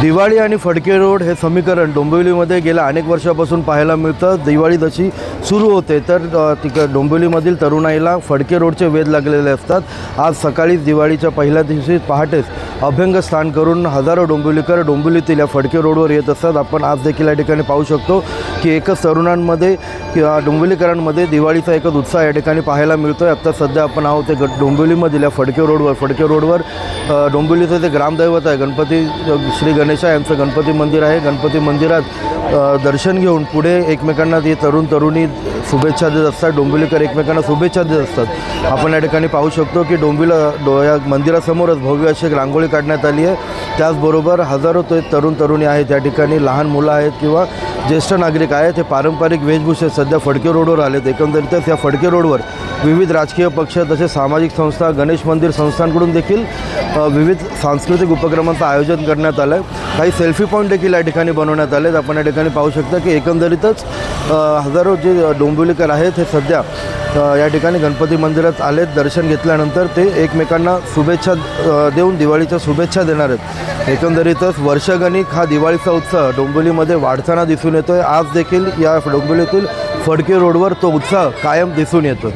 दिवाळी आणि फडके रोड हे समीकरण डोंबिवलीमध्ये गेल्या अनेक वर्षापासून पाहायला मिळतं। दिवाळी जशी सुरू होते तर डोंबिवलीमधील तरुणाईला फडके रोडचे वेध लागलेले असतात। आज सकाळीच दिवाळीच्या पहिल्या दिवशी पहाटेच अभ्यंग स्नान करून हजारो डोंबिवलीकर डोंबिवलीतील या फडके रोडवर येत असतात। आपण आज देखील या ठिकाणी पाहू शकतो की एकच तरुणांमध्ये किंवा डोंबिवलीकरांमध्ये दिवाळीचा एकच उत्साह या ठिकाणी पाहायला मिळतोय। आता सध्या आपण आहोत ते डोंबिवलीमधील या फडके रोडवर डोंबिवलीचं जे ग्रामदैवत आहे गणपती श्री गणेशा यांचं गणपती मंदिर आहे। गणपती मंदिरात दर्शन घेऊन पुढे एकमेकांना ते तरुणी शुभेच्छा देत असतात। डोंबिवलीकर एकमेकांना शुभेच्छा देत असतात। आपण या ठिकाणी पाहू शकतो की या मंदिरासमोरच भव्य अशी रांगोळी काढण्यात आली आहे। त्याचबरोबर हजारो तरुणी आहेत या ठिकाणी, लहान मुलं आहेत किंवा ज्येष्ठ नागरिक आहेत, हे पारंपरिक वेशभूषेत सध्या फडके रोडवर आलेत। एकंदरीतच या फडके रोडवर विविध राजकीय पक्ष तसेच सामाजिक संस्था, गणेश मंदिर संस्थांकडून देखील विविध सांस्कृतिक उपक्रमांचं आयोजन करण्यात आलं आहे। काही सेल्फी पॉईंट देखील या ठिकाणी बनवण्यात आलेत। आपण या ठिकाणी पाहू शकता की एकंदरीतच हजारो जे डोंबिवलीकर आहेत हे सध्या या ठिकाणी गणपती मंदिरात आलेत। दर्शन घेतल्यानंतर ते एकमेकांना शुभेच्छा देऊन दिवाळीच्या शुभेच्छा देणार आहेत। एकंदरीतच वर्षगणिक हा दिवाळीचा उत्साह डोंबिवलीमध्ये वाढताना दिसून येतोय। आज देखील या डोंबिवलीतील फडके रोडवर तो उत्साह कायम दिसून येतो।